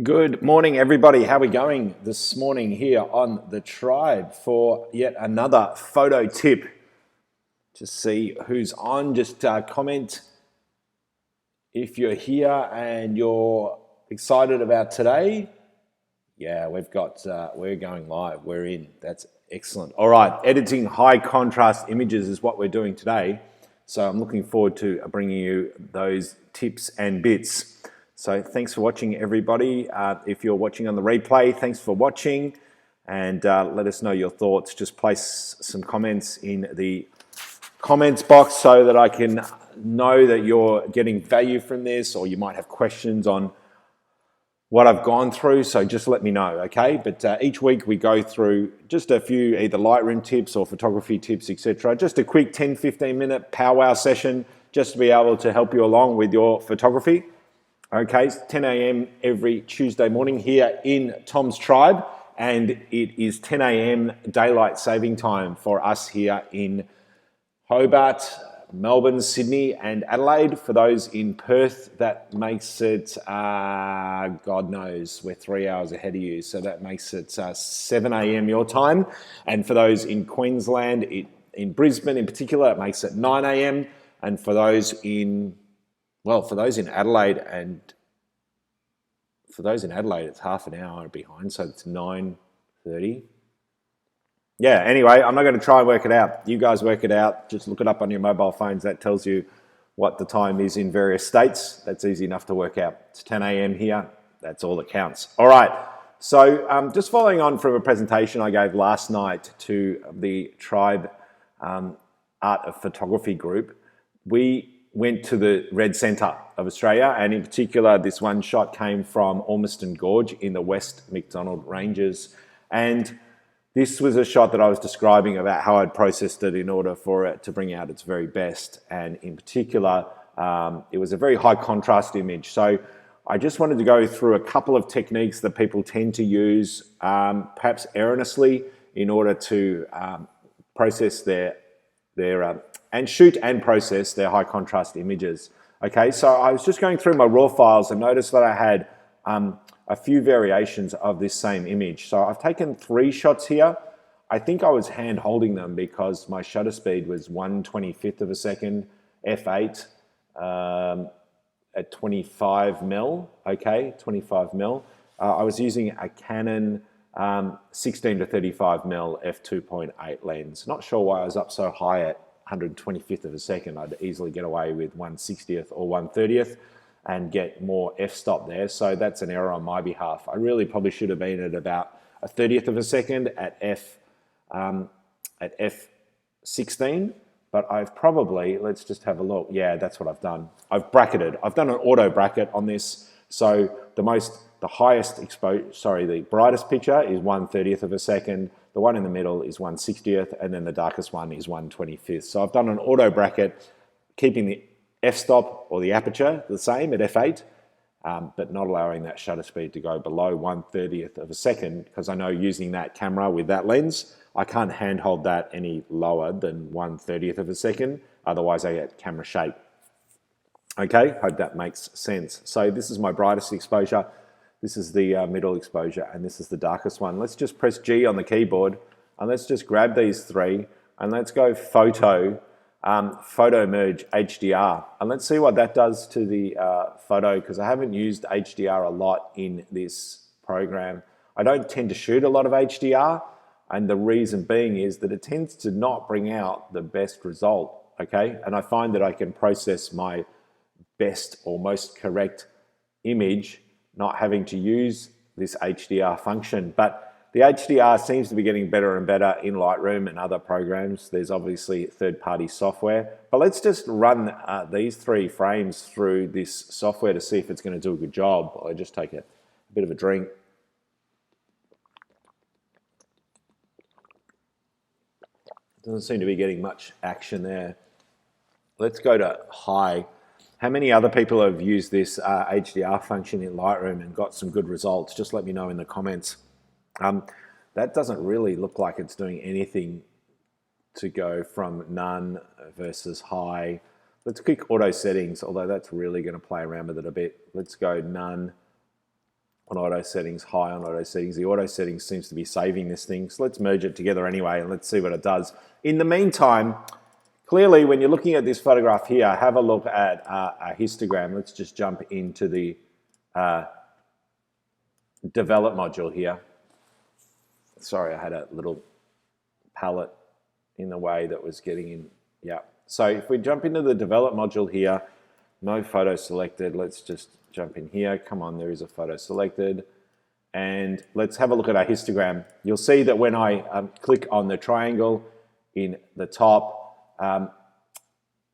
Good morning, everybody. How are we going this morning here on the Tribe for yet another photo tip? Just see who's on. Just comment if you're here and you're excited about today. Yeah, we're going live. We're in. That's excellent. All right, editing high contrast images is what we're doing today. So I'm looking forward to bringing you those tips and bits. So thanks for watching, everybody. If you're watching on the replay, thanks for watching, and let us know your thoughts. Just place some comments in the comments box so that I can know that you're getting value from this, or you might have questions on what I've gone through, so just let me know, okay? But each week we go through just a few either Lightroom tips or photography tips, etc. Just a quick 10-15 minute powwow session just to be able to help you along with your photography. Okay, it's 10 a.m. every Tuesday morning here in Tom's Tribe, and it is 10 a.m. daylight saving time for us here in Hobart, Melbourne, Sydney, and Adelaide. For those in Perth, that makes it, God knows, we're 3 hours ahead of you, so that makes it 7 a.m. your time. And for those in Queensland, in Brisbane in particular, it makes it 9 a.m. And for those in Adelaide, it's half an hour behind, so it's 9:30. Yeah, anyway, I'm not going to try and work it out. You guys work it out. Just look it up on your mobile phones. That tells you what the time is in various states. That's easy enough to work out. It's 10 a.m. here. That's all that counts. All right. So just following on from a presentation I gave last night to the Tribe Art of Photography group, we went to the Red Centre of Australia, and in particular, this one shot came from Ormiston Gorge in the West Macdonald Ranges. And this was a shot that I was describing about how I'd processed it in order for it to bring out its very best. And in particular, it was a very high contrast image. So I just wanted to go through a couple of techniques that people tend to use, perhaps erroneously, in order to process and shoot and process their high contrast images. Okay, so I was just going through my raw files and noticed that I had a few variations of this same image. So I've taken 3 shots here. I think I was hand holding them because my shutter speed was 1/25th of a second, f8 at 25 mil, okay, 25 mil. I was using a Canon 16 to 35 mil f2.8 lens. Not sure why I was up so high at 125th of a second. I'd easily get away with 1/60th or 1/30th and get more f-stop there. So that's an error on my behalf. I really probably should have been at about 1/30th of a second at f16, but I've probably, let's just have a look. Yeah, that's what I've done. I've bracketed. I've done an auto bracket on this. So the brightest picture is 1/30th of a second. The one in the middle is 1/60th, and then the darkest one is 1/25th. So I've done an auto bracket, keeping the f-stop or the aperture the same at f8, but not allowing that shutter speed to go below 1/30th of a second, because I know using that camera with that lens, I can't handhold that any lower than 1/30th of a second, otherwise I get camera shake. Okay, hope that makes sense. So this is my brightest exposure, this is the middle exposure, and this is the darkest one. Let's just press G on the keyboard, and let's just grab these 3, and let's go photo merge HDR, and let's see what that does to the photo, because I haven't used HDR a lot in this program. I don't tend to shoot a lot of HDR, and the reason being is that it tends to not bring out the best result, okay? And I find that I can process my best or most correct image not having to use this HDR function. But the HDR seems to be getting better and better in Lightroom and other programs. There's obviously third-party software. But let's just run these 3 frames through this software to see if it's going to do a good job. I'll just take a bit of a drink. Doesn't seem to be getting much action there. Let's go to high. How many other people have used this HDR function in Lightroom and got some good results? Just let me know in the comments. That doesn't really look like it's doing anything to go from none versus high. Let's click auto settings, although that's really going to play around with it a bit. Let's go none. on auto settings, high on auto settings. The auto settings seems to be saving this thing. So let's merge it together anyway and let's see what it does. In the meantime, clearly when you're looking at this photograph here, have a look at a histogram. Let's just jump into the develop module here. Sorry, I had a little palette in the way that was getting in. Yeah. So if we jump into the develop module here, no photo selected. Let's just jump in here. Come on, there is a photo selected. And let's have a look at our histogram. You'll see that when I click on the triangle in the top,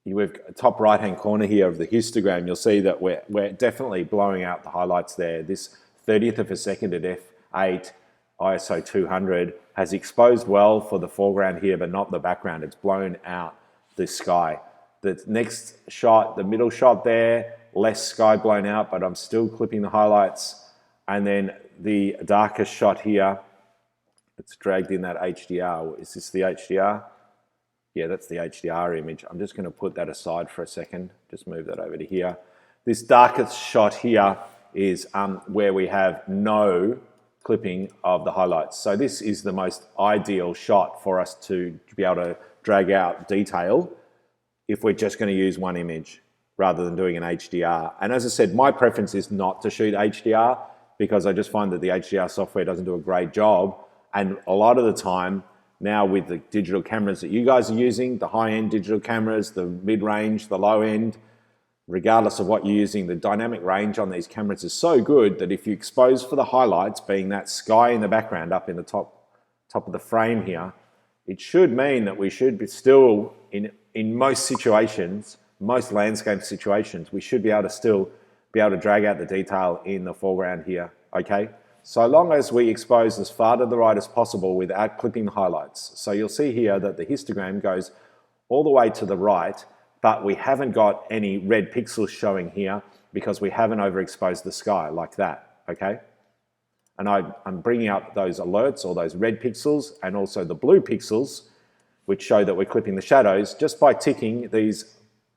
with top right-hand corner here of the histogram, you'll see that we're definitely blowing out the highlights there. This 30th of a second at f8, ISO 200, has exposed well for the foreground here, but not the background. It's blown out the sky. The next shot, the middle shot there, less sky blown out, but I'm still clipping the highlights. And then the darkest shot here, it's dragged in that HDR. Is this the HDR? Yeah, that's the HDR image. I'm just going to put that aside for a second. Just move that over to here. This darkest shot here is where we have no clipping of the highlights. So this is the most ideal shot for us to be able to drag out detail if we're just going to use one image rather than doing an HDR. And as I said, my preference is not to shoot HDR because I just find that the HDR software doesn't do a great job. And a lot of the time now with the digital cameras that you guys are using, the high-end digital cameras, the mid-range, the low-end, regardless of what you're using, the dynamic range on these cameras is so good that if you expose for the highlights, being that sky in the background up in the top of the frame here, it should mean that we should be still, in most situations, most landscape situations, we should be able to still be able to drag out the detail in the foreground here, okay? So long as we expose as far to the right as possible without clipping the highlights. So you'll see here that the histogram goes all the way to the right, but we haven't got any red pixels showing here because we haven't overexposed the sky like that, okay? And I'm bringing up those alerts or those red pixels and also the blue pixels, which show that we're clipping the shadows just by ticking these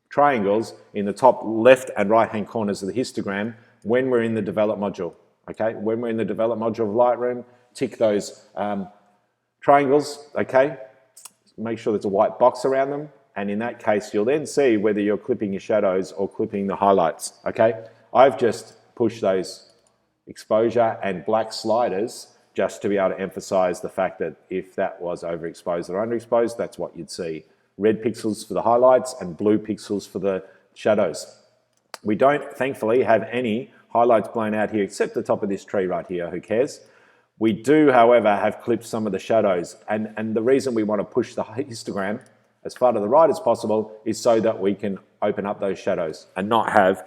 triangles in the top left and right-hand corners of the histogram when we're in the develop module, okay? When we're in the develop module of Lightroom, tick those triangles, okay? Make sure there's a white box around them. And in that case, you'll then see whether you're clipping your shadows or clipping the highlights, okay? I've just pushed those exposure and black sliders just to be able to emphasize the fact that if that was overexposed or underexposed, that's what you'd see. Red pixels for the highlights and blue pixels for the shadows. We don't, thankfully, have any highlights blown out here except the top of this tree right here, who cares? We do, however, have clipped some of the shadows. And the reason we want to push the histogram as far to the right as possible is so that we can open up those shadows and not have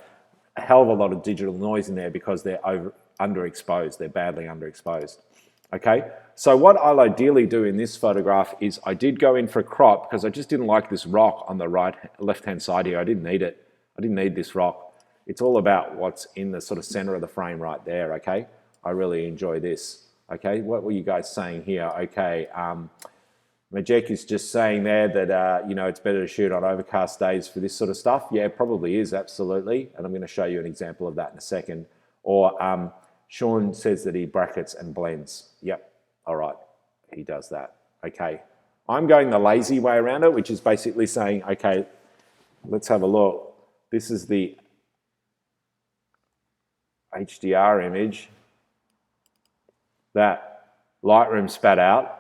a hell of a lot of digital noise in there because they're underexposed, they're badly underexposed. Okay, so what I'll ideally do in this photograph is I did go in for a crop because I just didn't like this rock on the left-hand side here. I didn't need it. I didn't need this rock. It's all about what's in the sort of center of the frame right there, okay? I really enjoy this, okay? What were you guys saying here? Okay, Majek is just saying there that, you know, it's better to shoot on overcast days for this sort of stuff. Yeah, it probably is, absolutely. And I'm going to show you an example of that in a second. Or Sean says that he brackets and blends. Yep, all right, he does that. Okay, I'm going the lazy way around it, which is basically saying, okay, let's have a look. This is the HDR image that Lightroom spat out.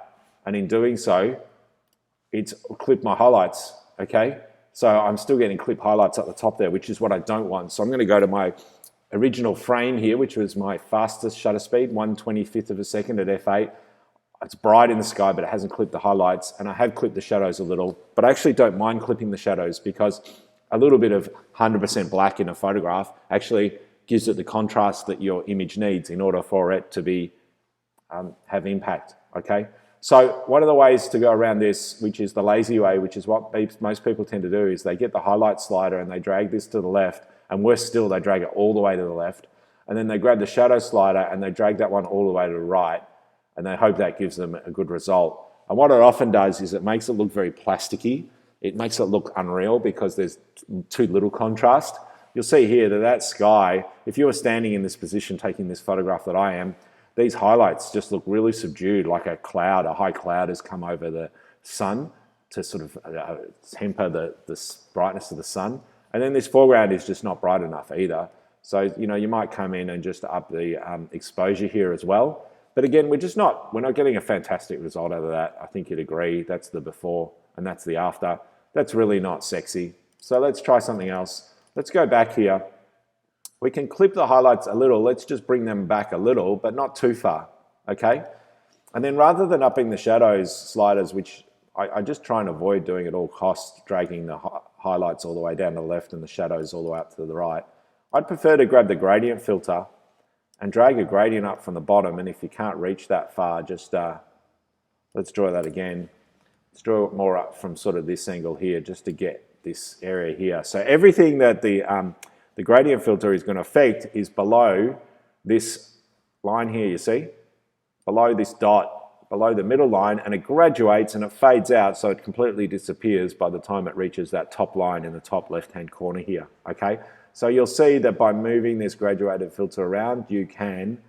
And in doing so, it's clipped my highlights, okay? So I'm still getting clip highlights at the top there, which is what I don't want. So I'm going to go to my original frame here, which was my fastest shutter speed, 1/25th of a second at f8. It's bright in the sky, but it hasn't clipped the highlights. And I have clipped the shadows a little, but I actually don't mind clipping the shadows because a little bit of 100% black in a photograph actually gives it the contrast that your image needs in order for it to be have impact, okay? So one of the ways to go around this, which is the lazy way, which is what most people tend to do, is they get the highlight slider and they drag this to the left, and worse still, they drag it all the way to the left, and then they grab the shadow slider and they drag that one all the way to the right, and they hope that gives them a good result. And what it often does is it makes it look very plasticky. It makes it look unreal because there's too little contrast. you'll see here that that sky, if you were standing in this position taking this photograph that I am, these highlights just look really subdued, like a cloud, a high cloud has come over the sun to sort of temper the brightness of the sun. And then this foreground is just not bright enough either. So, you know, you might come in and just up the exposure here as well. But again, we're not getting a fantastic result out of that. I think you'd agree. That's the before and that's the after. That's really not sexy. So let's try something else. Let's go back here. We can clip the highlights a little. Let's just bring them back a little, but not too far, okay? And then rather than upping the shadows sliders, which I just try and avoid doing at all costs, dragging the highlights all the way down to the left and the shadows all the way up to the right, I'd prefer to grab the gradient filter and drag a gradient up from the bottom. And if you can't reach that far, just let's draw that again. Let's draw it more up from sort of this angle here just to get this area here. So everything that the gradient filter is going to affect is below this line here, you see? Below this dot, below the middle line, and it graduates and it fades out, so it completely disappears by the time it reaches that top line in the top left-hand corner here, okay? So you'll see that by moving this graduated filter around, you can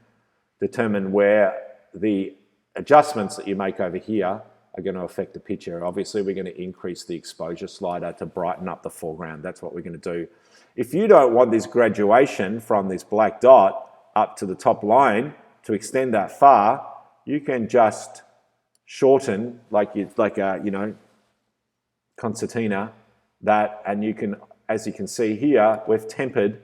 determine where the adjustments that you make over here are going to affect the picture. Obviously, we're going to increase the exposure slider to brighten up the foreground. That's what we're going to do. If you don't want this graduation from this black dot up to the top line to extend that far, you can just shorten, like a, you know, concertina, that, and you can, as you can see here, we've tempered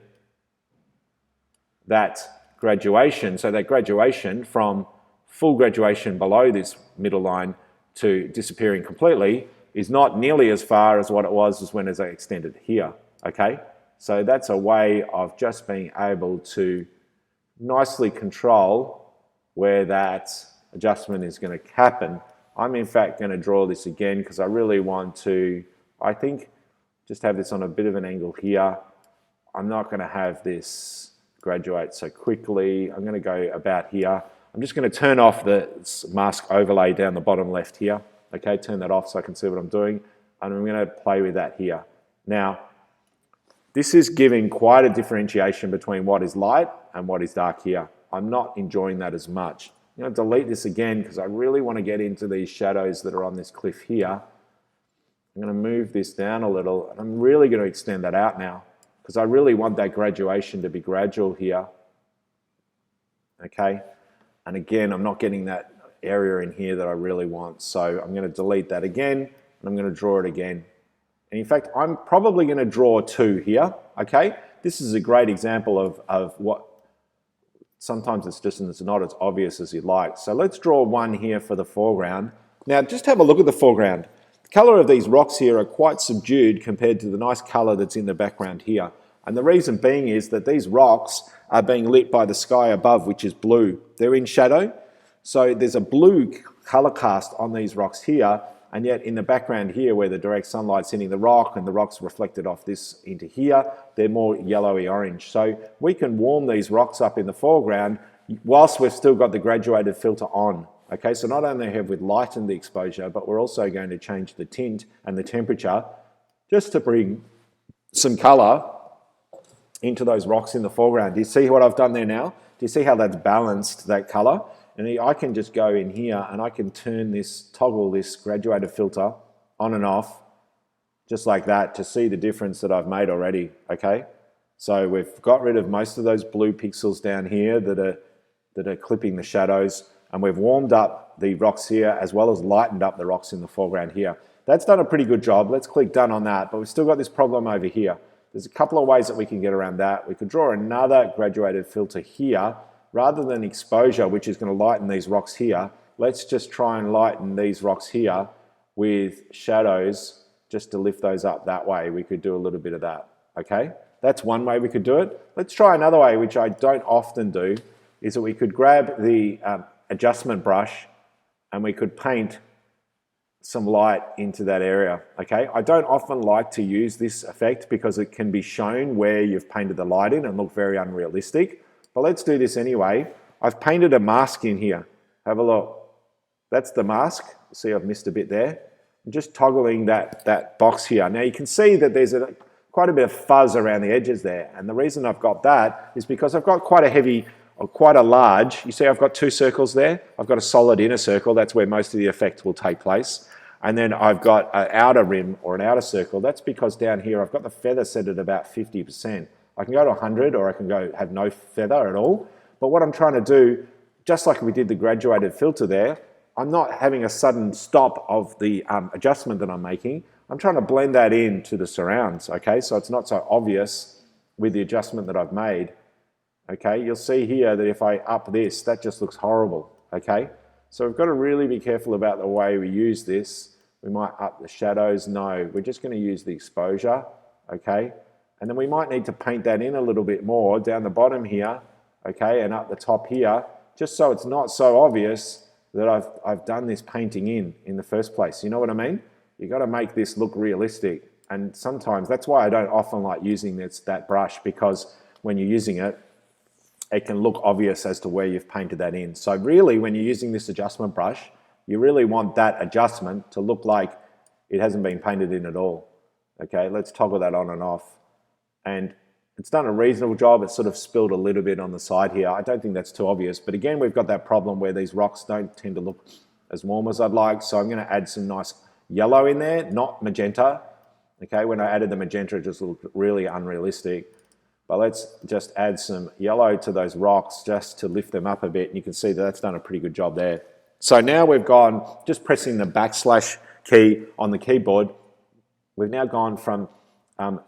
that graduation. So that graduation from full graduation below this middle line to disappearing completely is not nearly as far as what it was as when I extended here, okay? So that's a way of just being able to nicely control where that adjustment is going to happen. I'm in fact going to draw this again because I really want to, I think, just have this on a bit of an angle here. I'm not going to have this graduate so quickly. I'm going to go about here. I'm just going to turn off the mask overlay down the bottom left here. Okay, turn that off so I can see what I'm doing. And I'm going to play with that here. Now, this is giving quite a differentiation between what is light and what is dark here. I'm not enjoying that as much. I'm going to delete this again because I really want to get into these shadows that are on this cliff here. I'm going to move this down a little, and I'm really going to extend that out now because I really want that graduation to be gradual here. Okay, and again, I'm not getting that area in here that I really want, so I'm going to delete that again, and I'm going to draw it again. And in fact, I'm probably going to draw two here, okay? This is a great example of what sometimes it's not as obvious as you'd like. So let's draw one here for the foreground. Now, just have a look at the foreground. The color of these rocks here are quite subdued compared to the nice color that's in the background here. And the reason being is that these rocks are being lit by the sky above, which is blue. They're in shadow. So there's a blue color cast on these rocks here, and yet in the background here where the direct sunlight's hitting the rock and the rock's reflected off this into here, they're more yellowy orange. So we can warm these rocks up in the foreground whilst we've still got the graduated filter on. Okay, so not only have we lightened the exposure, but we're also going to change the tint and the temperature just to bring some color into those rocks in the foreground. Do you see what I've done there now? Do you see how that's balanced, that color? And I can just go in here and I can turn this, toggle this graduated filter on and off, just like that, to see the difference that I've made already, okay? So we've got rid of most of those blue pixels down here that are clipping the shadows, and we've warmed up the rocks here as well as lightened up the rocks in the foreground here. That's done a pretty good job. Let's click done on that, but we've still got this problem over here. There's a couple of ways that we can get around that. We could draw another graduated filter here. Rather than exposure, which is going to lighten these rocks here, let's just try and lighten these rocks here with shadows just to lift those up that way. We could do a little bit of that, okay? That's one way we could do it. Let's try another way, which I don't often do, is that we could grab the adjustment brush and we could paint some light into that area, okay? I don't often like to use this effect because it can be shown where you've painted the light in and look very unrealistic. But let's do this anyway. I've painted a mask in here. Have a look. That's the mask. See, I've missed a bit there. I'm just toggling that box here. Now you can see that there's quite a bit of fuzz around the edges there. And the reason I've got that is because I've got quite a heavy, or quite a large, you see I've got two circles there. I've got a solid inner circle, that's where most of the effect will take place. And then I've got an outer rim or an outer circle. That's because down here I've got the feather set at about 50%. I can go to 100 or I can go have no feather at all. But what I'm trying to do, just like we did the graduated filter there, I'm not having a sudden stop of the adjustment that I'm making. I'm trying to blend that into the surrounds, okay? So it's not so obvious with the adjustment that I've made, okay? You'll see here that if I up this, that just looks horrible, okay? So we've got to really be careful about the way we use this. We might up the shadows. No, we're just going to use the exposure, okay? And then we might need to paint that in a little bit more down the bottom here, okay, and up the top here, just so it's not so obvious that I've done this painting in the first place. You know what I mean? You've got to make this look realistic. And sometimes, that's why I don't often like using that brush, because when you're using it, it can look obvious as to where you've painted that in. So really, when you're using this adjustment brush, you really want that adjustment to look like it hasn't been painted in at all. Okay, let's toggle that on and off. And it's done a reasonable job. It's sort of spilled a little bit on the side here. I don't think that's too obvious. But again, we've got that problem where these rocks don't tend to look as warm as I'd like. So I'm going to add some nice yellow in there, not magenta. Okay, when I added the magenta, it just looked really unrealistic. But let's just add some yellow to those rocks just to lift them up a bit. And you can see that that's done a pretty good job there. So now we've gone, just pressing the backslash key on the keyboard, we've now gone from,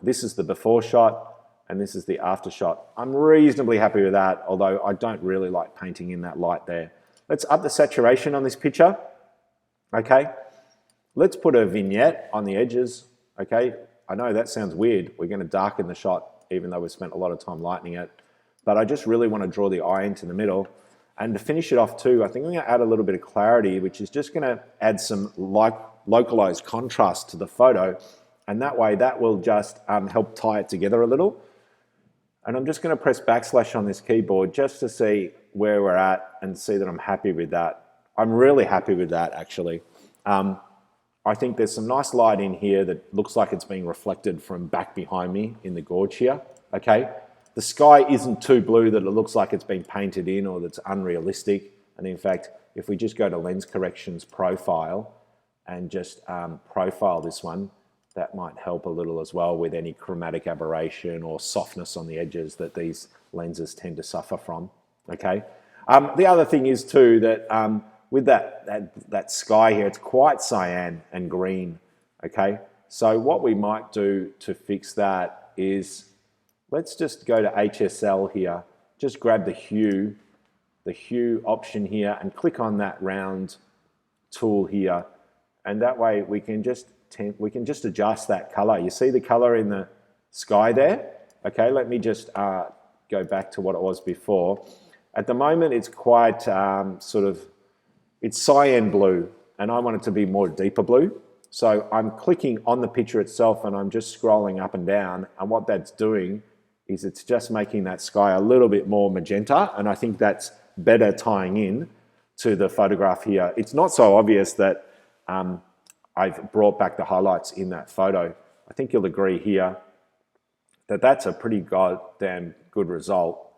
this is the before shot, and this is the after shot. I'm reasonably happy with that, although I don't really like painting in that light there. Let's up the saturation on this picture, okay? Let's put a vignette on the edges, okay? I know that sounds weird. We're gonna darken the shot, even though we've spent a lot of time lightening it. But I just really want to draw the eye into the middle. And to finish it off too, I think I'm going to add a little bit of clarity, which is just going to add some localized contrast to the photo. And that way, that will just help tie it together a little. And I'm just going to press backslash on this keyboard just to see where we're at and see that I'm happy with that. I'm really happy with that, actually. I think there's some nice light in here that looks like it's being reflected from back behind me in the gorge here, okay? The sky isn't too blue that it looks like it's been painted in or that's unrealistic. And in fact, if we just go to lens corrections profile and just profile this one, that might help a little as well with any chromatic aberration or softness on the edges that these lenses tend to suffer from, okay? The other thing is too that with that sky here, it's quite cyan and green, okay? So what we might do to fix that is, let's just go to HSL here, just grab the hue option here and click on that round tool here. And that way we can just adjust that color. You see the color in the sky there? Okay, let me just go back to what it was before. At the moment, it's quite it's cyan blue, and I want it to be more deeper blue. So I'm clicking on the picture itself and I'm just scrolling up and down, and what that's doing is it's just making that sky a little bit more magenta, and I think that's better tying in to the photograph here. It's not so obvious that I've brought back the highlights in that photo. I think you'll agree here that that's a pretty goddamn good result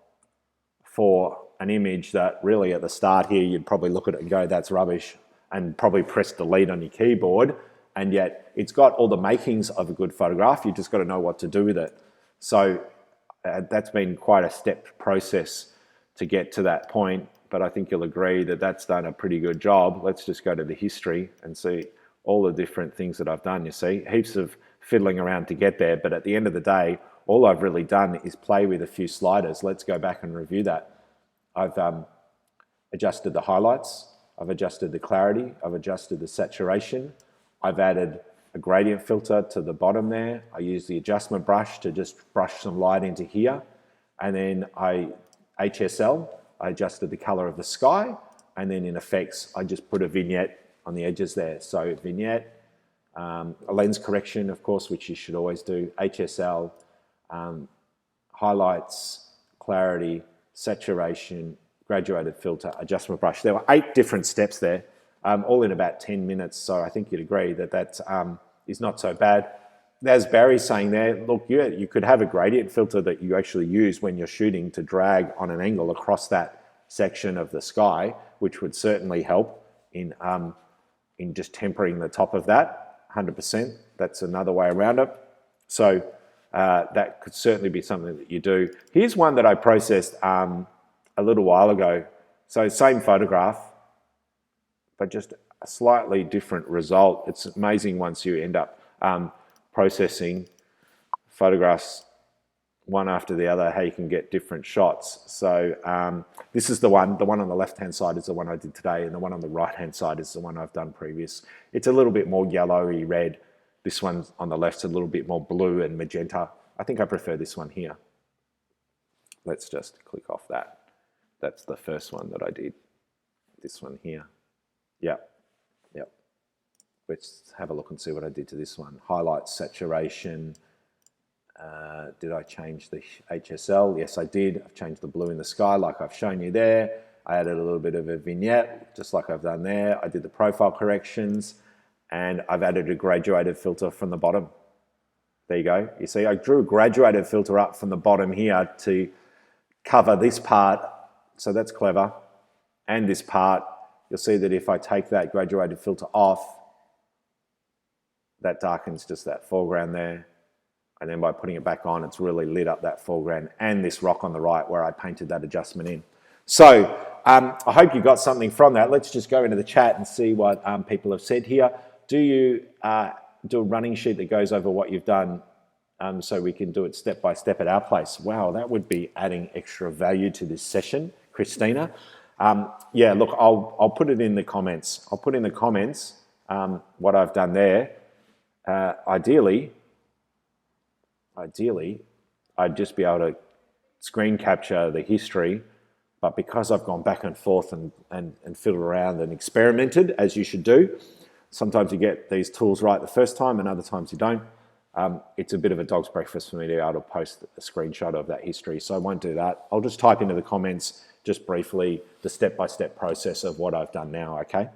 for an image that really at the start here you'd probably look at it and go, that's rubbish, and probably press delete on your keyboard, and yet it's got all the makings of a good photograph. You just got to know what to do with it. So that's been quite a stepped process to get to that point, but I think you'll agree that that's done a pretty good job. Let's just go to the history and see all the different things that I've done. You see, heaps of fiddling around to get there, but at the end of the day, all I've really done is play with a few sliders. Let's go back and review that. I've adjusted the highlights, I've adjusted the clarity, I've adjusted the saturation, I've added a gradient filter to the bottom there. I use the adjustment brush to just brush some light into here. And then HSL, I adjusted the color of the sky. And then in effects, I just put a vignette on the edges there. So vignette, a lens correction, of course, which you should always do, HSL, highlights, clarity, saturation, graduated filter, adjustment brush. There were 8 different steps there, all in about 10 minutes. So I think you'd agree that that is not so bad. as Barry's saying there, look, yeah, you could have a gradient filter that you actually use when you're shooting to drag on an angle across that section of the sky, which would certainly help in just tempering the top of that, 100%. That's another way around it. So that could certainly be something that you do. Here's one that I processed a little while ago. So same photograph, but just a slightly different result. It's amazing once you end up processing photographs one after the other, how you can get different shots. So this is the one on the left-hand side is the one I did today, and the one on the right-hand side is the one I've done previous. It's a little bit more yellowy red. This one on the left's a little bit more blue and magenta. I think I prefer this one here. Let's just click off that. That's the first one that I did. This one here. Yep. Let's have a look and see what I did to this one. Highlights, saturation. Did I change the HSL? Yes, I did. I've changed the blue in the sky like I've shown you there. I added a little bit of a vignette, just like I've done there. I did the profile corrections, and I've added a graduated filter from the bottom. There you go. You see, I drew a graduated filter up from the bottom here to cover this part. So that's clever. And this part, you'll see that if I take that graduated filter off, that darkens just that foreground there. And then by putting it back on, it's really lit up that foreground and this rock on the right where I painted that adjustment in. So I hope you got something from that. Let's just go into the chat and see what people have said here. Do you do a running sheet that goes over what you've done so we can do it step by step at our place? Wow, that would be adding extra value to this session, Christina. Yeah, look, I'll put it in the comments. I'll put in the comments what I've done there. Ideally, I'd just be able to screen capture the history, but because I've gone back and forth and fiddled around and experimented, as you should do, sometimes you get these tools right the first time and other times you don't. It's a bit of a dog's breakfast for me to be able to post a screenshot of that history, so I won't do that. I'll just type into the comments just briefly the step-by-step process of what I've done now, okay?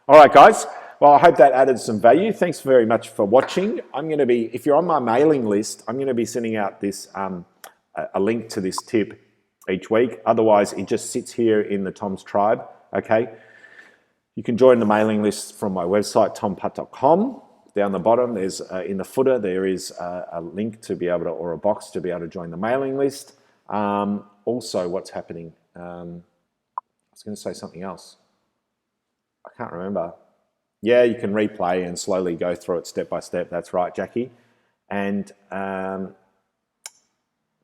All right, guys. Well, I hope that added some value. Thanks very much for watching. I'm going to be, if you're on my mailing list, I'm going to be sending out this a link to this tip each week. Otherwise, it just sits here in the Tom's Tribe, okay? You can join the mailing list from my website, tomputt.com. Down the bottom, there's in the footer, there is a link to be able to, or a box to be able to join the mailing list. Also, what's happening? I was going to say something else. I can't remember. Yeah, you can replay and slowly go through it step by step. That's right, Jackie. And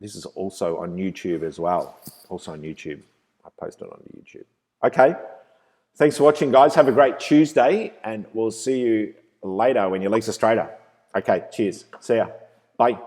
this is also on YouTube as well. Also on YouTube. I post it on YouTube. Okay. Thanks for watching, guys. Have a great Tuesday, and we'll see you later when your legs are straighter. Okay, cheers. See ya. Bye.